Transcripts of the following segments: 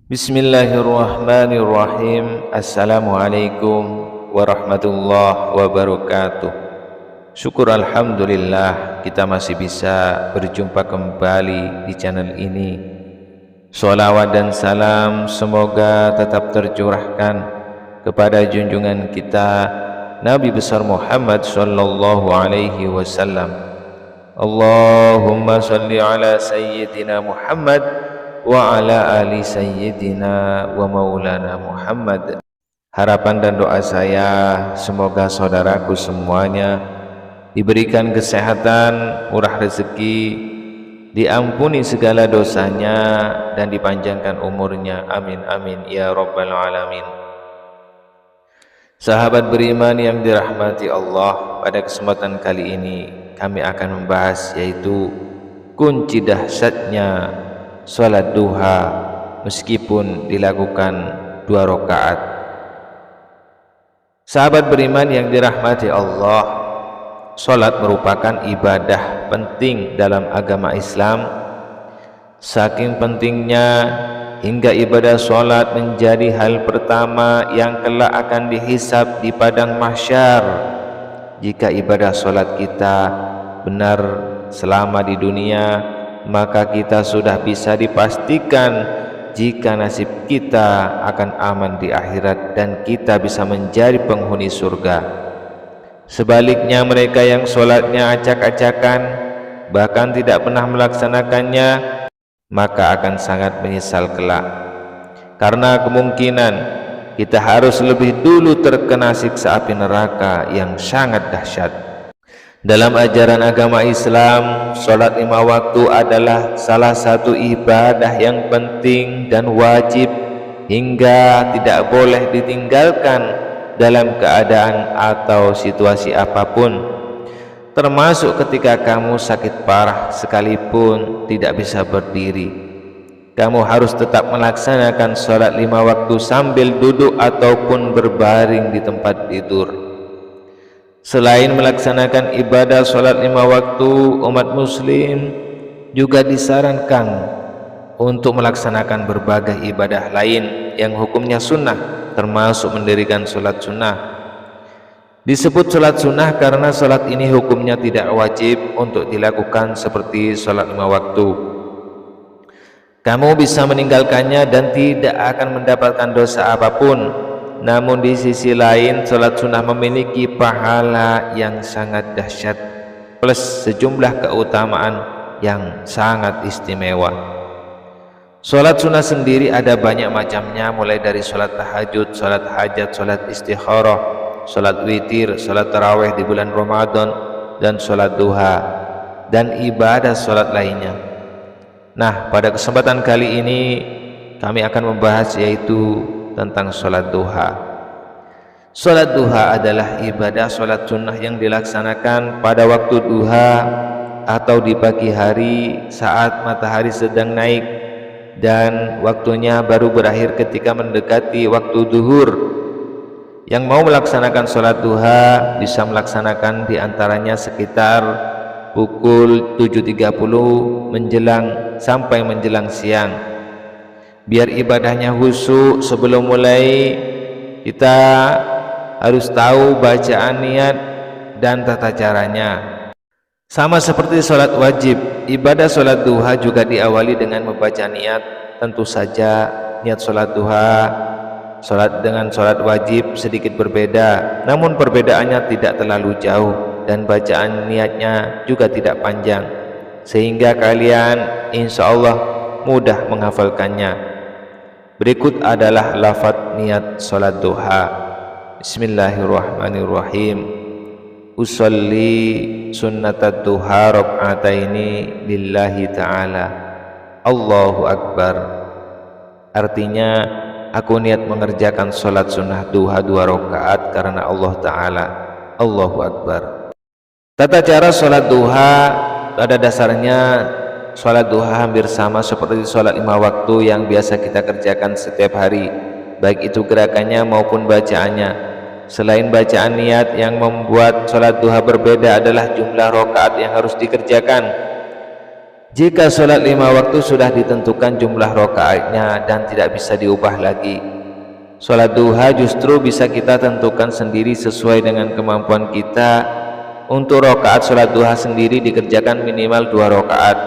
Bismillahirrahmanirrahim. Assalamualaikum warahmatullahi wabarakatuh. Syukur alhamdulillah kita masih bisa berjumpa kembali di channel ini. Sholawat dan salam semoga tetap tercurahkan kepada junjungan kita Nabi besar Muhammad sallallahu alaihi wasallam. Allahumma sholli ala sayyidina Muhammad wa ala ali sayyidina wa maulana Muhammad. Harapan dan doa saya semoga saudaraku semuanya diberikan kesehatan, murah rezeki, diampuni segala dosanya dan dipanjangkan umurnya. Amin amin ya rabbal alamin. Sahabat beriman yang dirahmati Allah, pada kesempatan kali ini kami akan membahas yaitu kunci dahsyatnya salat duha meskipun dilakukan 2 rakaat. Sahabat beriman yang dirahmati Allah, salat merupakan ibadah penting dalam agama Islam. Saking pentingnya hingga ibadah salat menjadi hal pertama yang kelak akan dihisab di padang mahsyar. Jika ibadah salat kita benar selama di dunia, maka kita sudah bisa dipastikan jika nasib kita akan aman di akhirat dan kita bisa menjadi penghuni surga. Sebaliknya mereka yang sholatnya acak-acakan bahkan tidak pernah melaksanakannya, maka akan sangat menyesal kelak, karena kemungkinan kita harus lebih dulu terkena siksa api neraka yang sangat dahsyat. Dalam ajaran agama Islam, sholat 5 waktu adalah salah satu ibadah yang penting dan wajib hingga tidak boleh ditinggalkan dalam keadaan atau situasi apapun, termasuk ketika kamu sakit parah sekalipun tidak bisa berdiri. Kamu harus tetap melaksanakan sholat 5 waktu sambil duduk ataupun berbaring di tempat tidur. Selain melaksanakan ibadah sholat 5 waktu, umat muslim juga disarankan untuk melaksanakan berbagai ibadah lain yang hukumnya sunnah, termasuk mendirikan sholat sunnah. Disebut sholat sunnah karena sholat ini hukumnya tidak wajib untuk dilakukan seperti sholat 5 waktu. Kamu bisa meninggalkannya dan tidak akan mendapatkan dosa apapun. Namun di sisi lain, sholat sunnah memiliki pahala yang sangat dahsyat plus sejumlah keutamaan yang sangat istimewa. Sholat sunnah sendiri ada banyak macamnya, mulai dari sholat tahajud, sholat hajat, sholat istikharah, sholat witir, sholat tarawih di bulan Ramadan, dan sholat duha, dan ibadah sholat lainnya. Nah, pada kesempatan kali ini kami akan membahas yaitu tentang sholat duha. Sholat duha adalah ibadah sholat sunnah yang dilaksanakan pada waktu duha atau di pagi hari saat matahari sedang naik dan waktunya baru berakhir ketika mendekati waktu duhur. Yang mau melaksanakan sholat duha bisa melaksanakan diantaranya sekitar pukul 7.30 menjelang sampai menjelang siang. Biar ibadahnya khusyuk, sebelum mulai kita harus tahu bacaan niat dan tata caranya. Sama seperti sholat wajib, ibadah sholat duha juga diawali dengan membaca niat. Tentu saja niat sholat duha, sholat dengan sholat wajib sedikit berbeda, namun perbedaannya tidak terlalu jauh dan bacaan niatnya juga tidak panjang, sehingga kalian insya Allah mudah menghafalkannya. Berikut adalah lafaz niat sholat duha. Bismillahirrahmanirrahim. Usolli sunnatat duha rak'ataini lillahi ta'ala. Allahu Akbar. Artinya, aku niat mengerjakan sholat sunnah duha 2 rakaat karena Allah Ta'ala. Allahu Akbar. Tata cara sholat duha pada dasarnya sholat duha hampir sama seperti sholat 5 waktu yang biasa kita kerjakan setiap hari, baik itu gerakannya maupun bacaannya. Selain bacaan niat, yang membuat sholat duha berbeda adalah jumlah rakaat yang harus dikerjakan. Jika sholat 5 waktu sudah ditentukan jumlah rakaatnya dan tidak bisa diubah lagi, sholat duha justru bisa kita tentukan sendiri sesuai dengan kemampuan kita. Untuk rakaat sholat duha sendiri dikerjakan minimal 2 rakaat.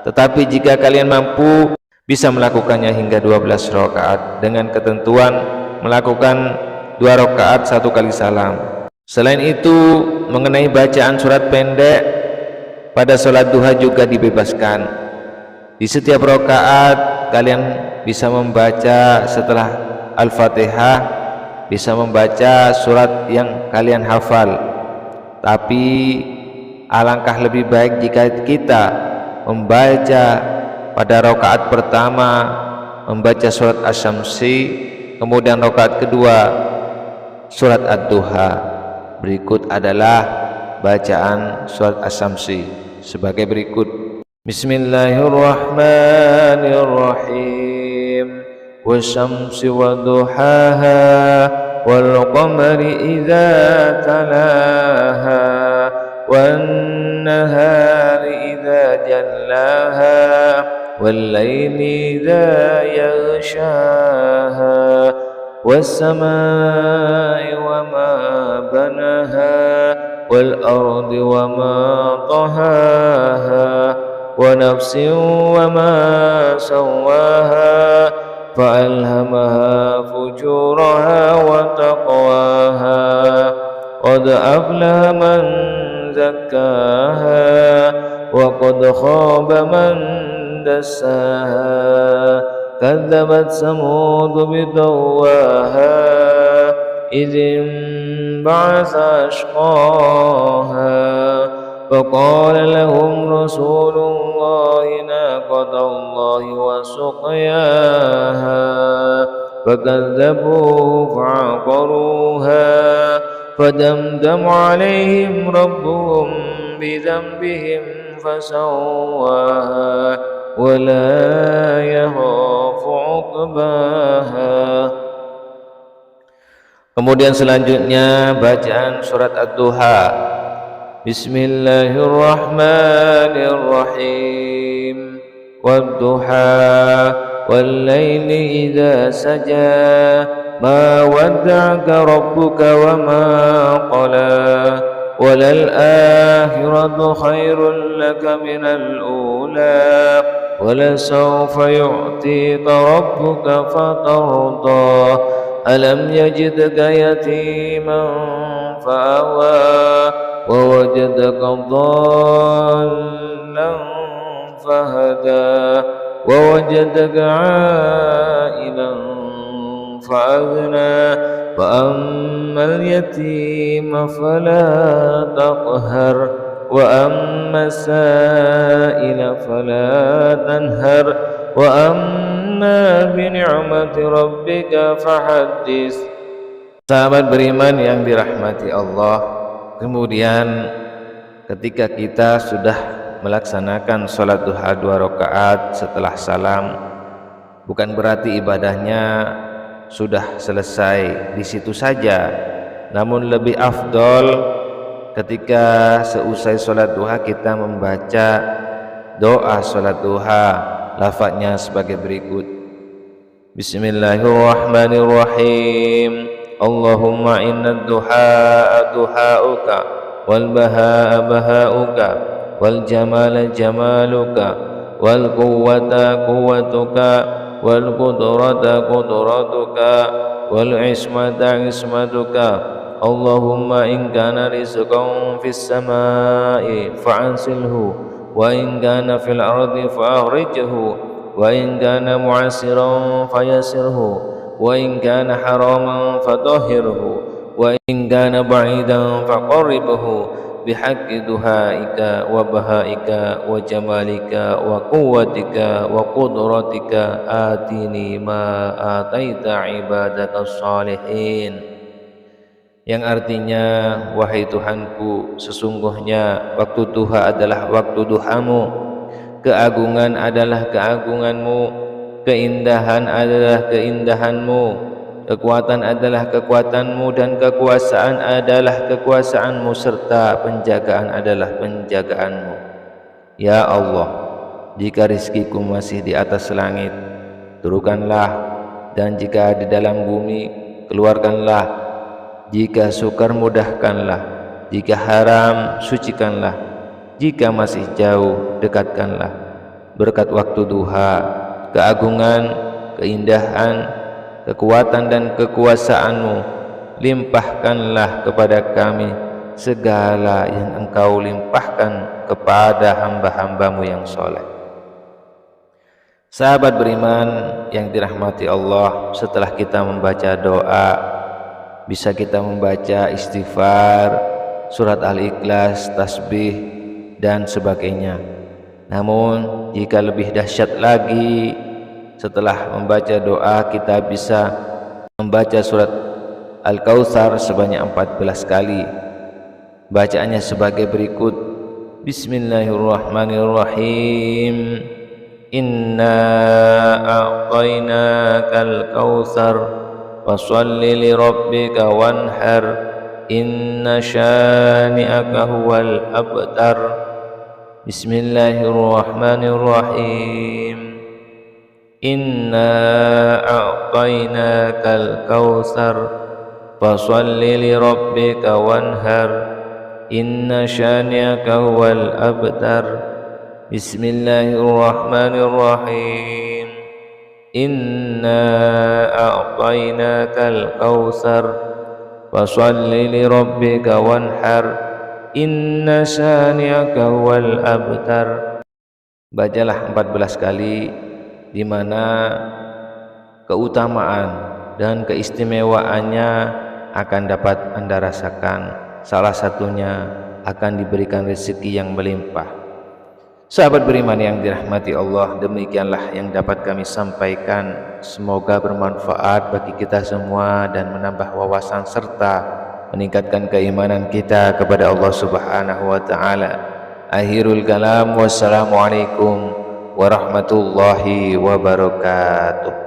Tetapi jika kalian mampu, bisa melakukannya hingga 12 rakaat dengan ketentuan melakukan 2 rakaat 1 kali salam. Selain itu, mengenai bacaan surat pendek pada sholat duha juga dibebaskan. Di setiap rakaat kalian bisa membaca setelah Al-Fatihah, bisa membaca surat yang kalian hafal. Tapi alangkah lebih baik jika kita membaca pada rakaat pertama membaca surat Asy-Syamsi, kemudian rakaat kedua surat Ad-Duha. Berikut adalah bacaan surat Asy-Syamsi sebagai berikut. Bismillahirrahmanirrahim. Wasyamsi waduhaha wal qamari idza talaha wan nahari idza jallaha wal laili idza yaghshaha was samai wama banaha wal ardi wama tahaha wa nafsin wama sawaha fa'alhamaha fujuraha wa taqwaha qad aflaha man zakkaha wa qad khaba man dassaha kadzabat samud bidawwaha idh بعث أشقاها فقال لهم رسول الله ناقة الله وسقياها فكذبوا فعقروها فدمدم عليهم ربهم بذنبهم فسواها ولا يخاف عقباها. Kemudian selanjutnya bacaan surat Ad-Duha. Bismillahirrahmanirrahim. Wad-duha wal-laili idza saja ma wadda'aka rabbuka wa ma qala walal akhiratu khairul laka minal ula walasawfa yu'tika rabbuka fatarda ألم يجدك يتيما فآوى ووجدك ضالا فهدى ووجدك عائلا فأغنى فأما اليتيم فلا تقهر وأما السائل فلا تنهر وأما بنعمة ربك فحدث. Sahabat beriman yang dirahmati Allah, kemudian ketika kita sudah melaksanakan sholat duha 2 rakaat setelah salam, bukan berarti ibadahnya sudah selesai di situ saja, namun lebih afdol ketika seusai sholat duha kita membaca doa sholat duha. Lafadznya sebagai berikut. Bismillahirrahmanirrahim. Allahumma inna duhaa duhauka wal bahaa bahauka wal jamala jamaluka wal quwwata quwwatuka wal qudrata qudratuka wal ismata ismatuka. Allahumma in kana rizqan fis samai fa'ansilhu wa in kana fil ardi fa'akhrijhu wa in kana mu'asiran fayasirhu wa in kana haraman fatahhirhu wa in kana ba'idan faqarribhu bihaqqi duhaika wa bahaika wa jamalika wa quwwatika wa qudratika atini ma ataita ibadakas salihin. Yang artinya, wahai Tuhanku, sesungguhnya waktu duha adalah waktu duhamu, keagungan adalah keagunganmu, keindahan adalah keindahanmu, kekuatan adalah kekuatanmu, dan kekuasaan adalah kekuasaanmu, serta penjagaan adalah penjagaanmu. Ya Allah, jika rizkiku masih di atas langit, turunkanlah, dan jika di dalam bumi, keluarkanlah. Jika sukar, mudahkanlah. Jika haram, sucikanlah. Jika masih jauh, dekatkanlah. Berkat waktu duha, keagungan, keindahan, kekuatan dan kekuasaan-Mu, limpahkanlah kepada kami segala yang Engkau limpahkan kepada hamba-hamba-Mu yang soleh. Sahabat beriman yang dirahmati Allah, setelah kita membaca doa, bisa kita membaca istighfar, surat Al-Ikhlas, tasbih, dan sebagainya. Namun jika lebih dahsyat lagi, setelah membaca doa kita bisa membaca surat Al-Kautsar sebanyak 14 kali. Bacaannya sebagai berikut: Bismillahirrahmanirrahim. Inna a'tainakal kautsar fasholli li rabbika wanhar inna syani'aka huwal abtar. Bismillahirrahmanirrahim. Inna a'tainakal kautsar fasholli li rabbika wanhar inna syani'aka huwal abtar. Bismillahirrahmanirrahim. Inna a'tainakal kautsar fasholli li rabbika wanhar inna syani'aka huwal abtar. Bacalah 14 kali, di mana keutamaan dan keistimewaannya akan dapat Anda rasakan. Salah satunya akan diberikan rezeki yang melimpah. Sahabat beriman yang dirahmati Allah, demikianlah yang dapat kami sampaikan. Semoga bermanfaat bagi kita semua dan menambah wawasan serta meningkatkan keimanan kita kepada Allah Subhanahu wa taala. Akhirul kalam, wassalamualaikum warahmatullahi wabarakatuh.